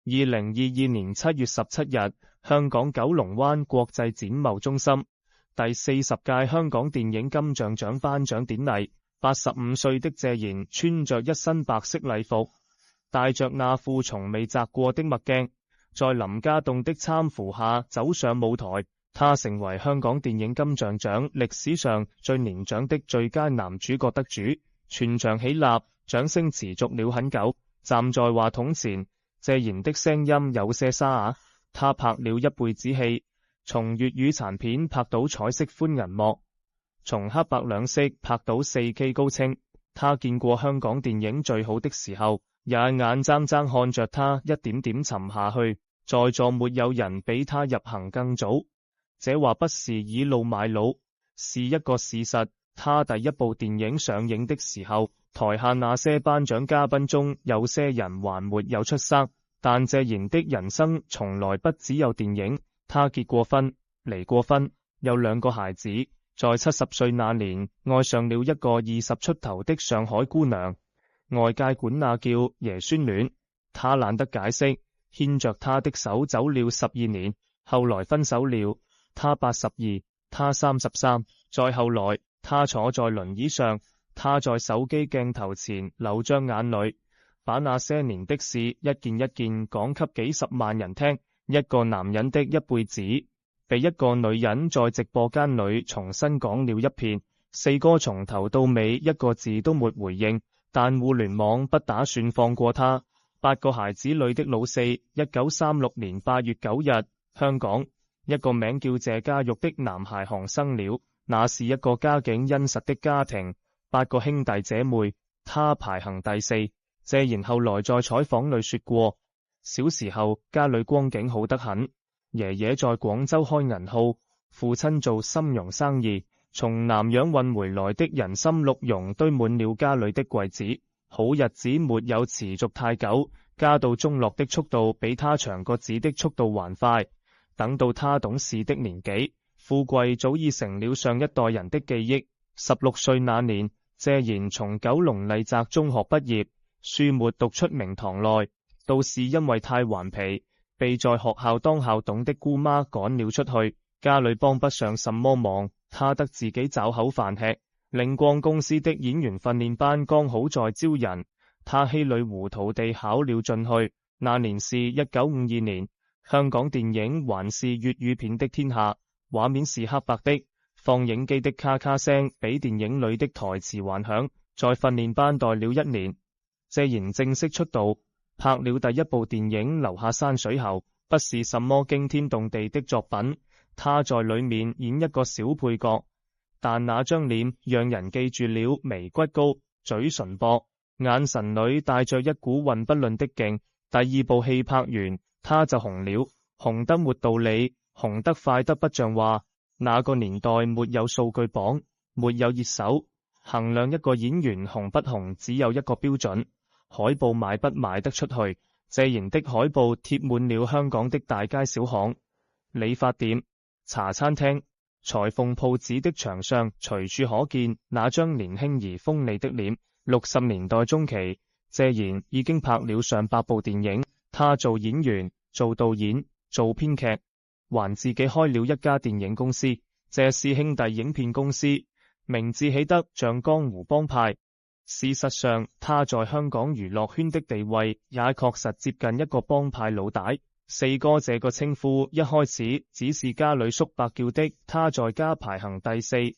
2022年7月17日，香港九龍灣國際展貿中心第40屆香港電影金像獎頒獎典禮，85歲的謝賢穿着一身白色禮服，戴着那副從未摘過的墨鏡，在林家棟的攙扶下走上舞台。他成為香港電影金像獎歷史上最年長的最佳男主角得主，全場起立，掌聲持續了很久。站在話筒前，謝賢的聲音有些沙啞。他拍了一輩子戲，從粵語殘片拍到彩色寬銀幕，從黑白兩色拍到 4K 高清。他見過香港電影最好的時候，也眼睜睜看着他一點點沉下去。在座沒有人比他入行更早。這話不是倚老賣老，是一個事實。他第一部電影上映的時候，台下那些頒獎嘉賓中有些人還沒有出生。但謝賢的人生從來不只有電影。他結過婚，離過婚，有2個孩子，在70歲那年愛上了一個20出頭的上海姑娘，外界管那叫爺孫戀。他懶得解釋，牽着她的手走了12年，後來分手了。他82，他33。再後來，他坐在輪椅上，他在手機鏡頭前流着眼淚，把那些年的事一件一件講給幾十萬人聽。一個男人的一輩子，被一個女人在直播間裏重新講了一遍。4哥從頭到尾一個字都沒回應，但互聯網不打算放過他。8個孩子裏的老四，1936年8月9日，香港，一個名叫謝家玉的男孩降生了。那是一個家境殷實的家庭，8個兄弟姐妹，他排行第4。謝賢後來在採訪裏說過，小時候家裏光景好得很，爺爺在廣州開銀號，父親做參茸生意，從南洋運回來的人參鹿茸堆滿了家裏的櫃子。好日子沒有持續太久，家道中落的速度比他長個子的速度還快。等到他懂事的年紀，富貴早已成了上一代人的記憶。16歲那年，謝賢從九龍麗澤中學畢業，書沒讀出名堂內，倒是因為太頑皮，被在學校當校董的姑媽趕了出去，家裏幫不上什麼忙，他得自己找口飯吃。領光公司的演員訓練班剛好在招人，他稀里糊塗地考了進去。那年是1952年，香港電影還是粵語片的天下，畫面是黑白的，放映機的咔咔聲比電影裏的台詞還響。在訓練班待了1年，謝賢正式出道，拍了第一部電影《留下山水》後，不是什麼驚天動地的作品，他在裏面演一個小配角，但那張臉讓人記住了眉骨高，嘴唇薄，眼神裏帶着一股混不論的勁。第2部戲拍完，他就紅了，紅得沒道理，紅得快得不像話。那個年代沒有數據榜，沒有熱搜，衡量一個演員紅不紅只有一個標準，海報賣不賣得出去。謝賢的海報貼滿了香港的大街小巷、理髮店、茶餐廳、裁縫鋪子的牆上，隨處可見那張年輕而鋒利的臉。60年代中期，謝賢已經拍了上百部電影，他做演員、做導演、做編劇，還自己開了一家電影公司，謝氏兄弟影片公司，名字起得像江湖幫派。事實上，他在香港娛樂圈的地位也確實接近一個幫派老大。4哥這個稱呼一開始只是家裏叔伯叫的，他在家排行第4，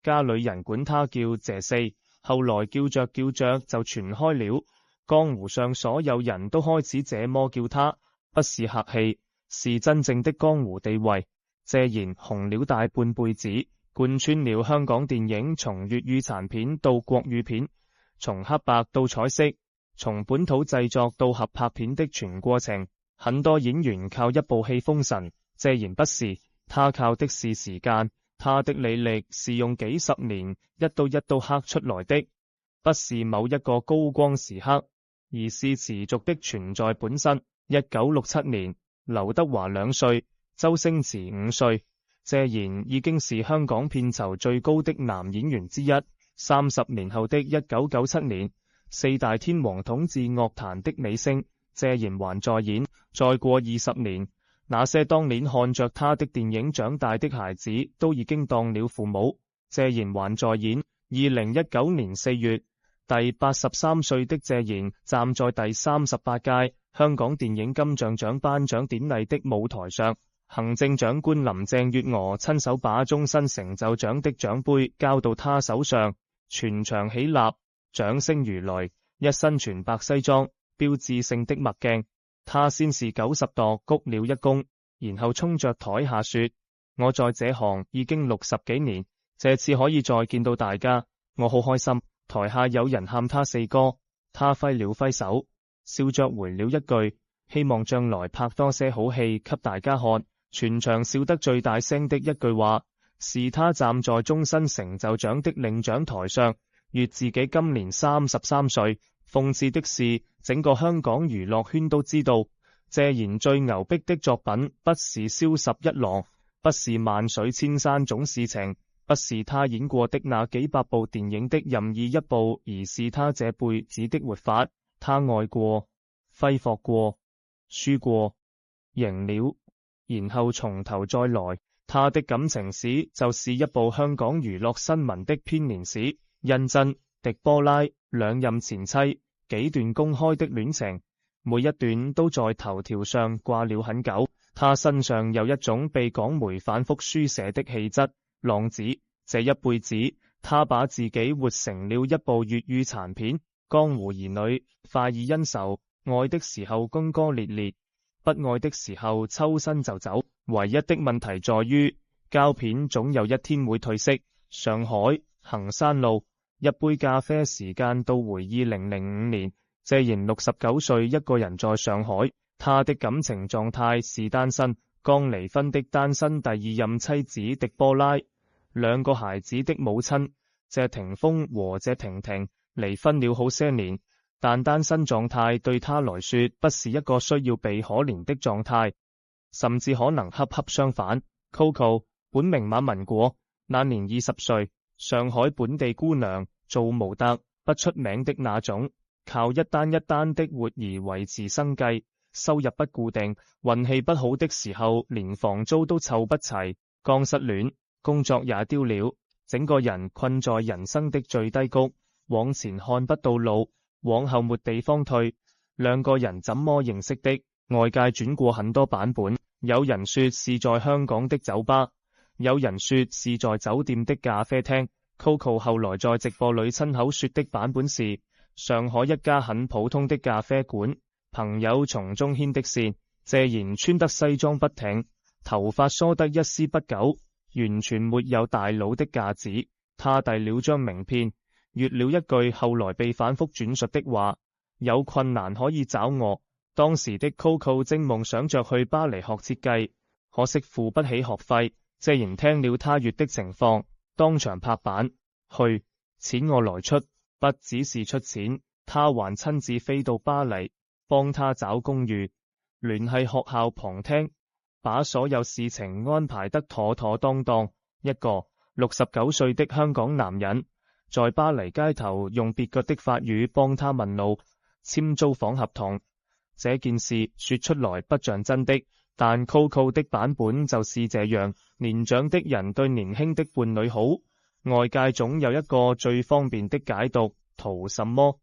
家裏人管他叫謝4，後來叫着就傳開了，江湖上所有人都開始這麼叫他，不是客氣，是真正的江湖地位。謝賢紅了大半輩子，貫穿了香港電影從粵語殘片到國語片，從黑白到彩色，從本土製作到合拍片的全過程。很多演員靠一部戲封神，謝賢不是，他靠的是時間，他的履歷是用幾十年一刀一刀刻出來的，不是某一個高光時刻，而是持續的存在本身。1967年，劉德華2歲，周星馳5歲，謝賢已經是香港片酬最高的男演員之一。30年後的1997年，4大天王統治樂壇的尾聲，謝賢還在演。再過20年，那些當年看着他的電影長大的孩子都已經當了父母。謝賢還在演。2019年4月，第83歲的謝賢站在第38屆香港電影金像獎頒獎典禮的舞台上，行政長官林鄭月娥親手把終身成就獎的獎杯交到他手上，全場起立，掌聲如雷。一身全白西裝，標誌性的墨鏡，他先是90度鞠了一躬，然後衝着台下說：我在這行已經60幾年，這次可以再見到大家，我好開心。台下有人喊他四哥，他揮了揮手，笑着回了一句：希望將來拍多些好戲給大家看。全場笑得最大聲的一句話，是他站在終身成就獎的領獎台上，說自己今年33歲。諷刺的是，整個香港娛樂圈都知道，謝賢最牛逼的作品不是蕭十一郎，不是萬水千山總是情，不是他演過的那幾百部電影的任意一部，而是他這輩子的活法。他愛過，揮霍過，輸過，贏了，然後從頭再來。他的感情史就是一部香港娛樂新聞的編年史。印真、狄波拉兩任前妻，幾段公開的戀情，每一段都在頭條上掛了很久。他身上有一種被港媒反覆書寫的氣質，浪子。這一輩子，他把自己活成了一部粵語殘片。江湖兒女，快意恩仇，愛的時候轟轟烈烈，不愛的時候抽身就走。唯一的問題在於，膠片總有一天會褪色。上海衡山路。一杯咖啡，時間到回2005年，謝賢69歲，一個人在上海。他的感情狀態是單身，剛離婚的單身第二任妻子狄波拉，兩個孩子的母親謝霆鋒和謝婷婷離婚了好些年，但單身狀態對他來說不是一個需要被可憐的狀態，甚至可能恰恰相反。Coco 本名馬文果，那年20歲，上海本地姑娘，做模特不出名的那種，靠一單一單的活兒維持生計，收入不固定，運氣不好的時候連房租都湊不齊，剛失戀，工作也丟了，整個人困在人生的最低谷，往前看不到路，往後沒地方退。兩個人怎麼認識的？外界轉過很多版本，有人說是在香港的酒吧，有人說是在酒店的咖啡廳。Coco 後來在直播裏親口說的版本是上海一家很普通的咖啡館，朋友從中牽的線。謝賢穿得西裝筆挺，頭髮梳得一絲不苟，完全沒有大佬的架子。他遞了張名片，閱了一句後來被反覆轉述的話：有困難可以找我。當時的 Coco 正夢想着去巴黎學設計，可惜付不起學費。謝賢聽了他閱的情況，當場拍板，去，錢我來出。不只是出錢，他還親自飛到巴黎，幫他找公寓，聯繫學校旁聽，把所有事情安排得妥妥當當。一個69歲的香港男人，在巴黎街頭用蹩腳的法語幫他問路，簽租房合同。這件事說出來不像真的，但 Coco 的版本就是這樣。年長的人對年輕的伴侶好，外界總有一個最方便的解讀，圖什麼？